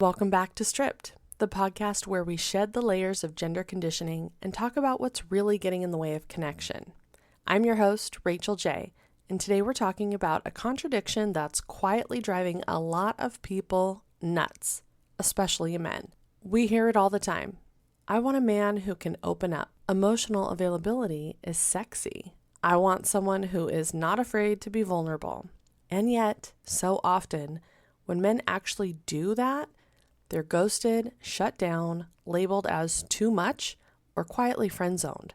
Welcome back to Stripped, the podcast where we shed the layers of gender conditioning and talk about what's really getting in the way of connection. I'm your host, Rachel J., and today we're talking about a contradiction that's quietly driving a lot of people nuts, especially men. We hear it all the time. I want a man who can open up. Emotional availability is sexy. I want someone who is not afraid to be vulnerable. And yet, so often, when men actually do that, they're ghosted, shut down, labeled as too much, or quietly friend-zoned.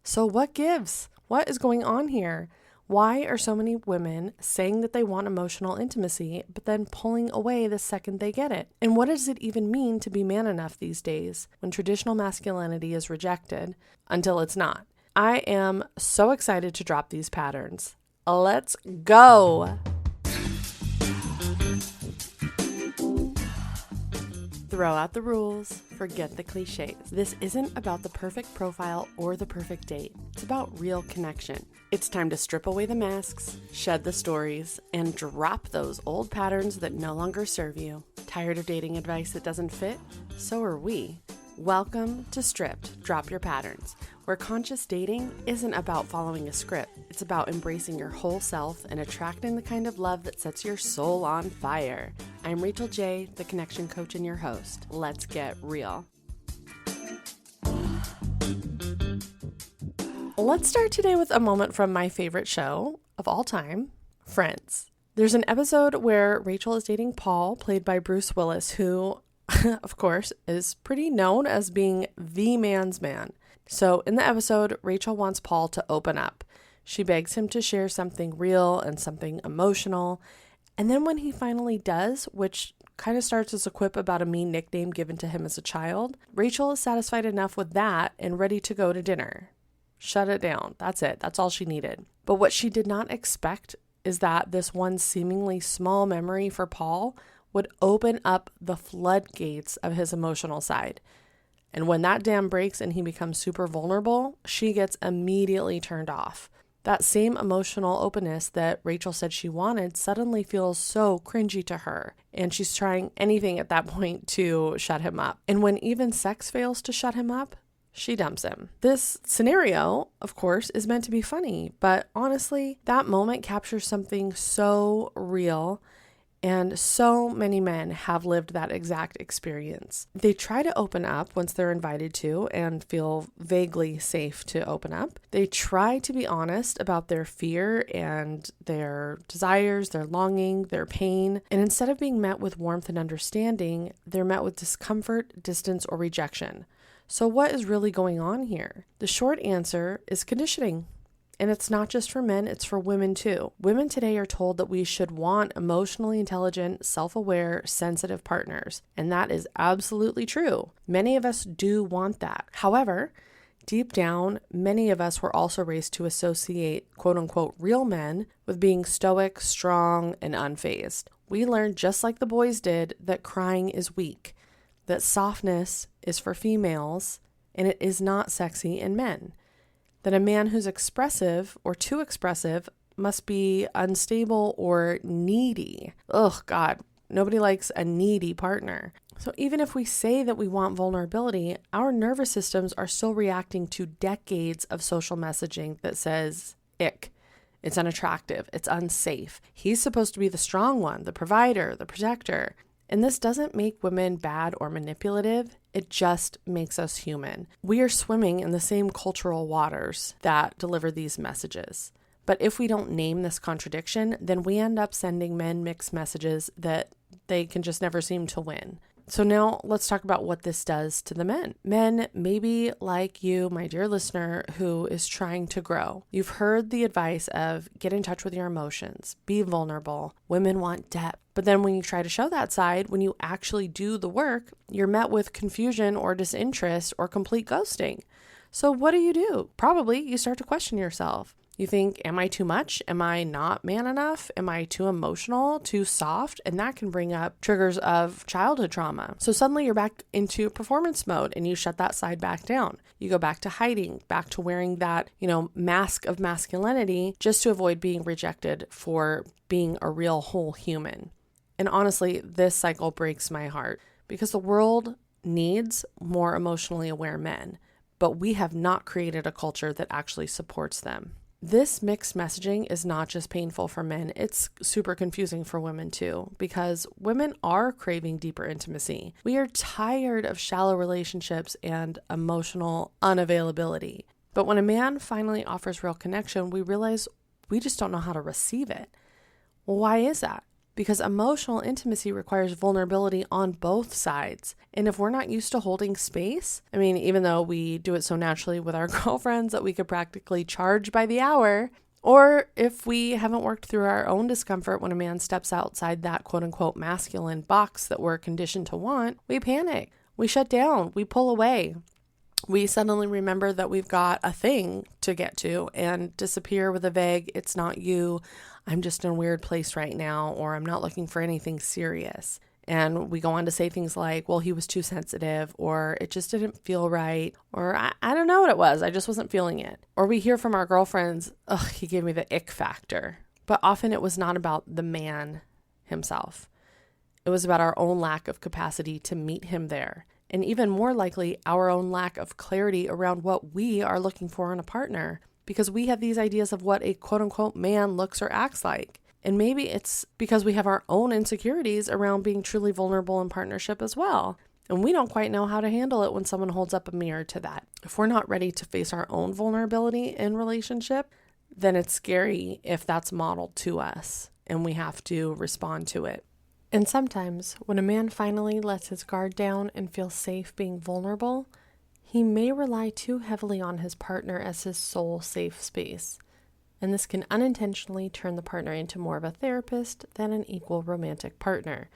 So what gives? What is going on here? Why are so many women saying that they want emotional intimacy, but then pulling away the second they get it? And what does it even mean to be man enough these days when traditional masculinity is rejected until it's not? I am so excited to drop these patterns. Let's go! Throw out the rules, forget the cliches. This isn't about the perfect profile or the perfect date. It's about real connection. It's time to strip away the masks, shed the stories, and drop those old patterns that no longer serve you. Tired of dating advice that doesn't fit? So are we. Welcome to Stripped, Drop Your Patterns, where conscious dating isn't about following a script. It's about embracing your whole self and attracting the kind of love that sets your soul on fire. I'm Rachel J., the connection coach and your host. Let's get real. Let's start today with a moment from my favorite show of all time, Friends. There's an episode where Rachel is dating Paul, played by Bruce Willis, who, of course, is pretty known as being the man's man. So in the episode, Rachel wants Paul to open up. She begs him to share something real and something emotional. And then when he finally does, which kind of starts as a quip about a mean nickname given to him as a child, Rachel is satisfied enough with that and ready to go to dinner. Shut it down. That's it. That's all she needed. But what she did not expect is that this one seemingly small memory for Paul would open up the floodgates of his emotional side. And when that dam breaks and he becomes super vulnerable, she gets immediately turned off. That same emotional openness that Rachel said she wanted suddenly feels so cringy to her. And she's trying anything at that point to shut him up. And when even sex fails to shut him up, she dumps him. This scenario, of course, is meant to be funny. But honestly, that moment captures something so real. And so many men have lived that exact experience. They try to open up once they're invited to and feel vaguely safe to open up. They try to be honest about their fear and their desires, their longing, their pain. And instead of being met with warmth and understanding, they're met with discomfort, distance, or rejection. So what is really going on here? The short answer is conditioning. And it's not just for men, it's for women too. Women today are told that we should want emotionally intelligent, self-aware, sensitive partners. And that is absolutely true. Many of us do want that. However, deep down, many of us were also raised to associate quote unquote real men with being stoic, strong, and unfazed. We learned, just like the boys did, that crying is weak, that softness is for females, and it is not sexy in men. That a man who's expressive or too expressive must be unstable or needy. Ugh, God, nobody likes a needy partner. So even if we say that we want vulnerability, our nervous systems are still reacting to decades of social messaging that says, ick, it's unattractive, it's unsafe. He's supposed to be the strong one, the provider, the protector. And this doesn't make women bad or manipulative. It just makes us human. We are swimming in the same cultural waters that deliver these messages. But if we don't name this contradiction, then we end up sending men mixed messages that they can just never seem to win. So now let's talk about what this does to the men. Men, maybe like you, my dear listener, who is trying to grow. You've heard the advice of get in touch with your emotions, be vulnerable. Women want depth. But then when you try to show that side, when you actually do the work, you're met with confusion or disinterest or complete ghosting. So what do? Probably you start to question yourself. You think, am I too much? Am I not man enough? Am I too emotional, too soft? And that can bring up triggers of childhood trauma. So suddenly you're back into performance mode and you shut that side back down. You go back to hiding, back to wearing that, mask of masculinity just to avoid being rejected for being a real whole human. And honestly, this cycle breaks my heart because the world needs more emotionally aware men, but we have not created a culture that actually supports them. This mixed messaging is not just painful for men, it's super confusing for women too, because women are craving deeper intimacy. We are tired of shallow relationships and emotional unavailability. But when a man finally offers real connection, we realize we just don't know how to receive it. Well, why is that? Because emotional intimacy requires vulnerability on both sides. And if we're not used to holding space, even though we do it so naturally with our girlfriends that we could practically charge by the hour, or if we haven't worked through our own discomfort when a man steps outside that quote unquote masculine box that we're conditioned to want, we panic, we shut down, we pull away. We suddenly remember that we've got a thing to get to and disappear with a vague, "It's not you, I'm just in a weird place right now," or "I'm not looking for anything serious." And we go on to say things like, "Well, he was too sensitive," or "It just didn't feel right," or I don't know what it was, I just wasn't feeling it. Or we hear from our girlfriends, "Ugh, he gave me the ick factor." But often it was not about the man himself. It was about our own lack of capacity to meet him there. And even more likely, our own lack of clarity around what we are looking for in a partner, because we have these ideas of what a quote unquote man looks or acts like. And maybe it's because we have our own insecurities around being truly vulnerable in partnership as well. And we don't quite know how to handle it when someone holds up a mirror to that. If we're not ready to face our own vulnerability in relationship, then it's scary if that's modeled to us and we have to respond to it. And sometimes, when a man finally lets his guard down and feels safe being vulnerable, he may rely too heavily on his partner as his sole safe space. And this can unintentionally turn the partner into more of a therapist than an equal romantic partner,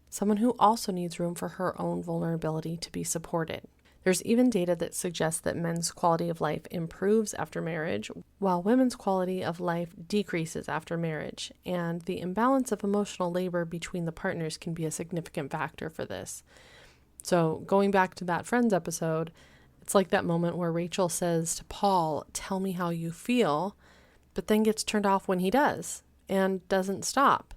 someone who also needs room for her own vulnerability to be supported. There's even data that suggests that men's quality of life improves after marriage, while women's quality of life decreases after marriage, and the imbalance of emotional labor between the partners can be a significant factor for this. So going back to that Friends episode, it's like that moment where Rachel says to Paul, "Tell me how you feel," but then gets turned off when he does and doesn't stop.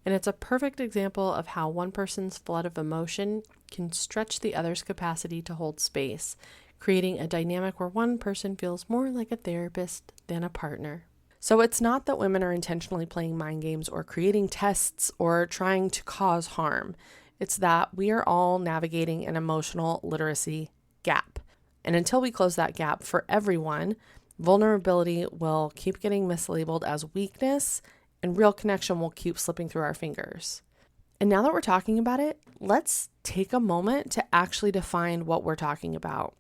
And it's a perfect example of how one person's flood of emotion can stretch the other's capacity to hold space, creating a dynamic where one person feels more like a therapist than a partner. So it's not that women are intentionally playing mind games or creating tests or trying to cause harm. It's that we are all navigating an emotional literacy gap. And until we close that gap for everyone, vulnerability will keep getting mislabeled as weakness, and real connection will keep slipping through our fingers. And now that we're talking about it, let's take a moment to actually define what we're talking about.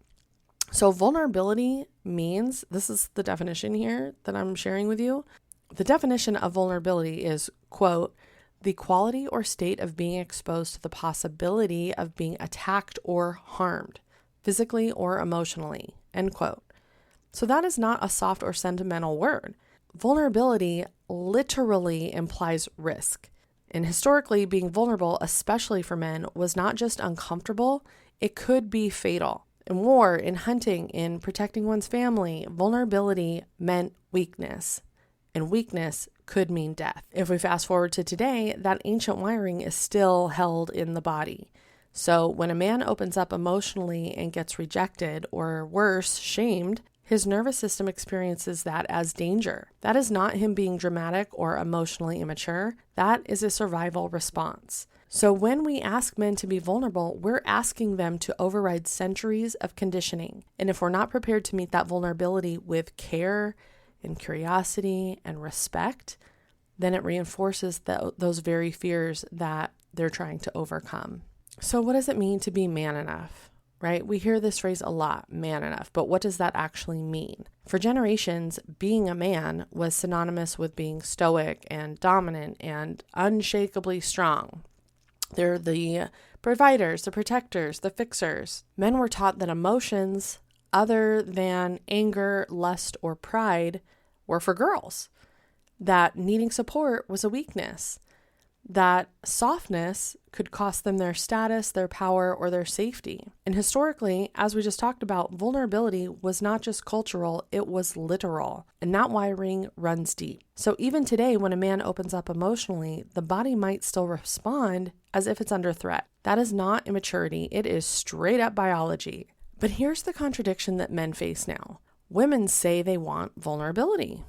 So vulnerability means, this is the definition here that I'm sharing with you. The definition of vulnerability is, quote, "the quality or state of being exposed to the possibility of being attacked or harmed, physically or emotionally," end quote. So that is not a soft or sentimental word. Vulnerability literally implies risk. And historically, being vulnerable, especially for men, was not just uncomfortable, it could be fatal. In war, in hunting, in protecting one's family, vulnerability meant weakness. And weakness could mean death. If we fast forward to today, that ancient wiring is still held in the body. So when a man opens up emotionally and gets rejected, or worse, shamed, his nervous system experiences that as danger. That is not him being dramatic or emotionally immature. That is a survival response. So when we ask men to be vulnerable, we're asking them to override centuries of conditioning. And if we're not prepared to meet that vulnerability with care and curiosity and respect, then it reinforces those very fears that they're trying to overcome. So what does it mean to be man enough? Right? We hear this phrase a lot, man enough, but what does that actually mean? For generations, being a man was synonymous with being stoic and dominant and unshakably strong. They're the providers, the protectors, the fixers. Men were taught that emotions other than anger, lust, or pride were for girls, that needing support was a weakness. that softness could cost them their status, their power, or their safety. And historically, as we just talked about, vulnerability was not just cultural, it was literal. And that wiring runs deep. So even today, when a man opens up emotionally, the body might still respond as if it's under threat. That is not immaturity, it is straight up biology. But here's the contradiction that men face now. Women say they want vulnerability.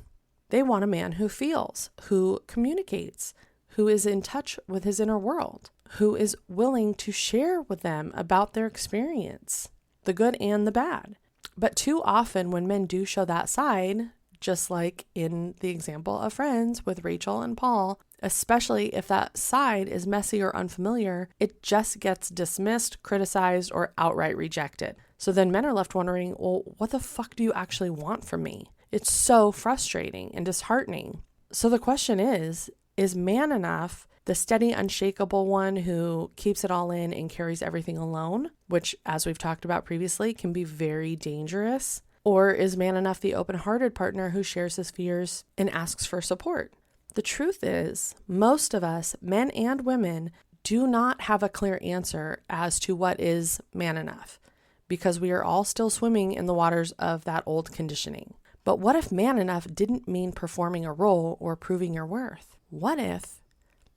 They want a man who feels, who communicates, who is in touch with his inner world, who is willing to share with them about their experience, the good and the bad. But too often when men do show that side, just like in the example of Friends with Rachel and Paul, especially if that side is messy or unfamiliar, it just gets dismissed, criticized, or outright rejected. So then men are left wondering, well, what the fuck do you actually want from me? It's so frustrating and disheartening. So the question is man enough the steady, unshakable one who keeps it all in and carries everything alone, which, as we've talked about previously, can be very dangerous? Or is man enough the open-hearted partner who shares his fears and asks for support? The truth is, most of us, men and women, do not have a clear answer as to what is man enough, because we are all still swimming in the waters of that old conditioning. But what if man enough didn't mean performing a role or proving your worth? What if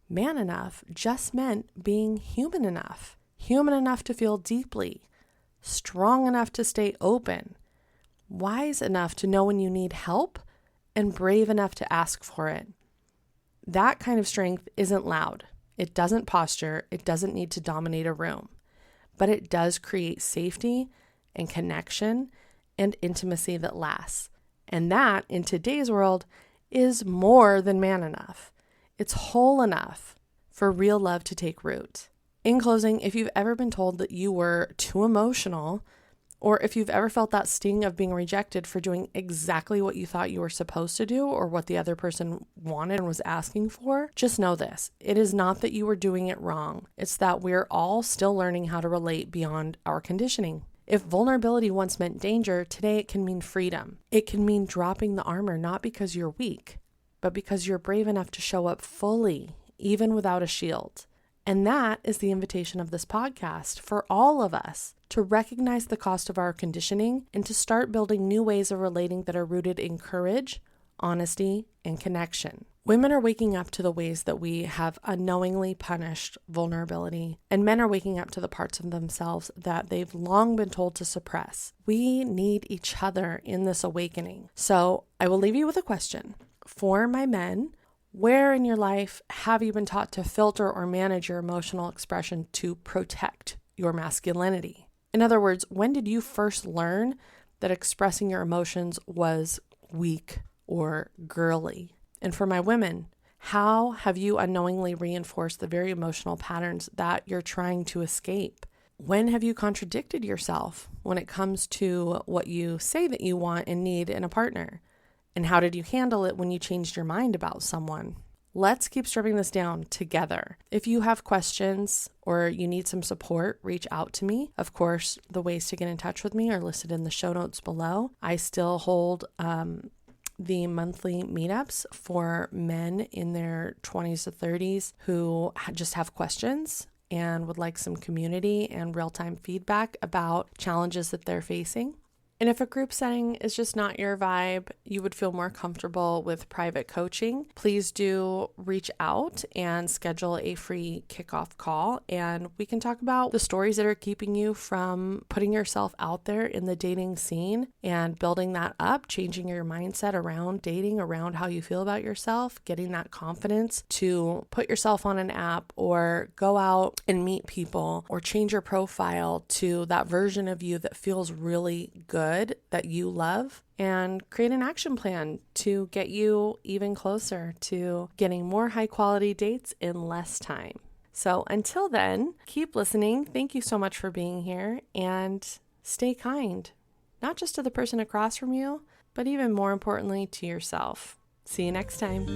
man enough just meant being human enough to feel deeply, strong enough to stay open, wise enough to know when you need help, and brave enough to ask for it? That kind of strength isn't loud. It doesn't posture. It doesn't need to dominate a room, but it does create safety and connection and intimacy that lasts. And that, in today's world, is more than man enough. It's whole enough for real love to take root. In closing, if you've ever been told that you were too emotional, or if you've ever felt that sting of being rejected for doing exactly what you thought you were supposed to do or what the other person wanted and was asking for, just know this. It is not that you were doing it wrong. It's that we're all still learning how to relate beyond our conditioning. If vulnerability once meant danger, today it can mean freedom. It can mean dropping the armor, not because you're weak, but because you're brave enough to show up fully, even without a shield. And that is the invitation of this podcast for all of us to recognize the cost of our conditioning and to start building new ways of relating that are rooted in courage, honesty, and connection. Women are waking up to the ways that we have unknowingly punished vulnerability, and men are waking up to the parts of themselves that they've long been told to suppress. We need each other in this awakening. So I will leave you with a question. For my men, where in your life have you been taught to filter or manage your emotional expression to protect your masculinity? In other words, when did you first learn that expressing your emotions was weak or girly? And for my women, how have you unknowingly reinforced the very emotional patterns that you're trying to escape? When have you contradicted yourself when it comes to what you say that you want and need in a partner? And how did you handle it when you changed your mind about someone? Let's keep stripping this down together. If you have questions or you need some support, reach out to me. Of course, the ways to get in touch with me are listed in the show notes below. I still hold the monthly meetups for men in their 20s to 30s who just have questions and would like some community and real-time feedback about challenges that they're facing. And if a group setting is just not your vibe, you would feel more comfortable with private coaching, please do reach out and schedule a free kickoff call. And we can talk about the stories that are keeping you from putting yourself out there in the dating scene and building that up, changing your mindset around dating, around how you feel about yourself, getting that confidence to put yourself on an app or go out and meet people or change your profile to that version of you that feels really good, that you love, and create an action plan to get you even closer to getting more high quality dates in less time. So until then, keep listening. Thank you so much for being here, and stay kind, not just to the person across from you, but even more importantly to yourself. See you next time.